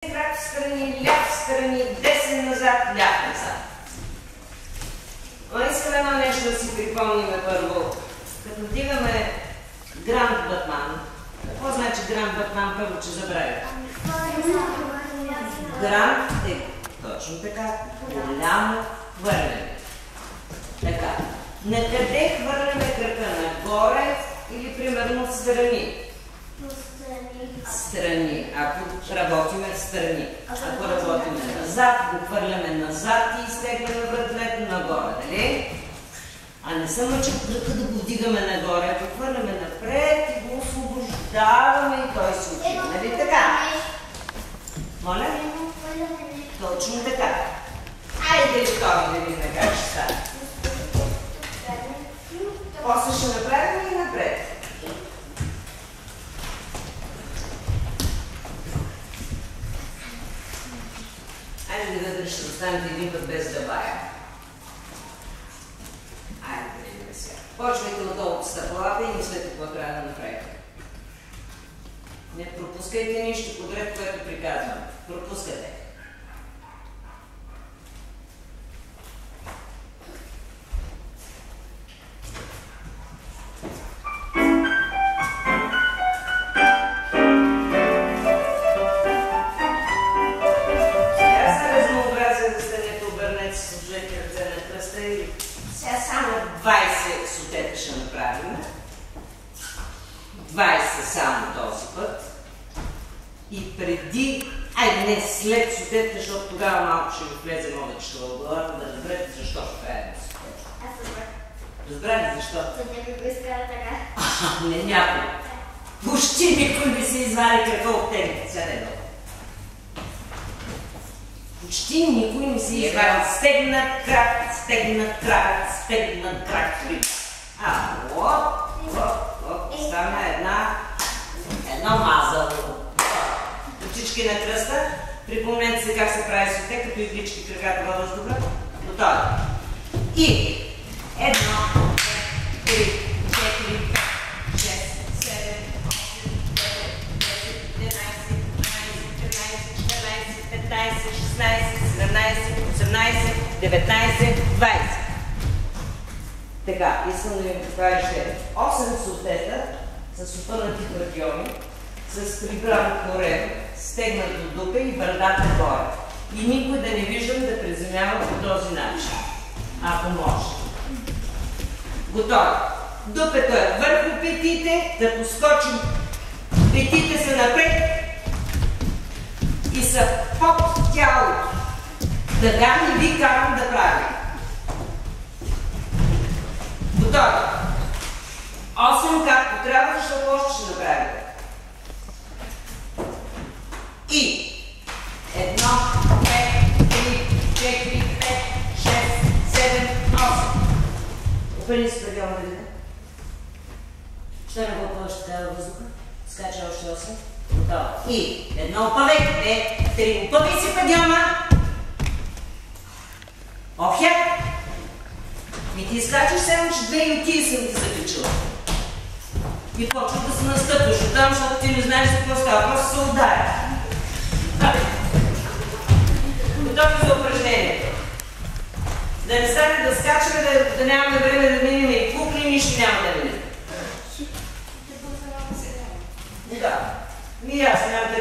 Крак в страни, ляв в страни, десен назад, ляв назад. Но искам едно нещо да си припомним първо. Като вдигаме Гранд Батман. Какво значи Гранд Батман? Първо, че забравя. Гранд е точно така. Голямо хвърляне. Така. Накъде хвърляме крака? Нагоре или примерно в страни? Страни. Ако работиме в страни. Ако работиме назад, го хвърляме назад и изтегляме вратлето нагоре, нали? А не съм учил крака да го вдигаме нагоре, ако хвърляме напред и го освобождаваме и той се отива, нали така? Моля? Точно така. Айде да втори да видим как ще стане. После ще направим и напред. Айде да ще останете един път без да бая. Айде да видим сега. Почвайте отдолу от стъпалата и мислете какво трябва да направите. Не пропускайте нищо подред, което приказвам. Пропускате. Само 20 сутета ще направим. 20 само този път. И преди, айде не след сутета, защото тогава малко ще ви влезе мозъчето в главата да разберете защо ще правим сутета. Аз разбрах. Разбрах ли защо? За някой го изкара така. Не някой. Почти никой не се извади какво от тебе. Почти никой не се извади. Стегнат крак, стегнат крак, стегнат крак. Стана едно мазало. Ръчички на кръста. Припомнете се как се прави соте, като иглички краката във въздуха. Готови. И 1, 2, 3, 4, 5, 6, 7, 8, 9, 10, 11, 12, 13, 14, 15, 16, 17, 18, 19, 20. Така, искам да ви покажа 8 сутета с опънати кардиоми, с прибрано корем, стегнато дупе и брадата горе. И никой да не виждам да приземява по този начин, ако може. Готово. Дупето е върху петите, да поскочим. Петите са напред и са под тялото. Дъга не ви карам да правим. Готово. 8 както трябва, защото още ще направим. И 1, 2, 3, 4, 5, 6, 7, 8. Опрени се предел на вида. Що не го повече трябва въздуха? Скача още 8. Готово. И 1 опъвай, 2, 3. Опъвай си пределма. Охя. И ти скачаш само, че 2 ютии съм ти закачила. И почва да се настъпваш оттам, защото ти не знаеш за какво става. Просто се ударя. Готови за упражнението. Да не стане да скачаме, да нямаме време да минем и кукли, нищо няма да минем. Да. И аз нямам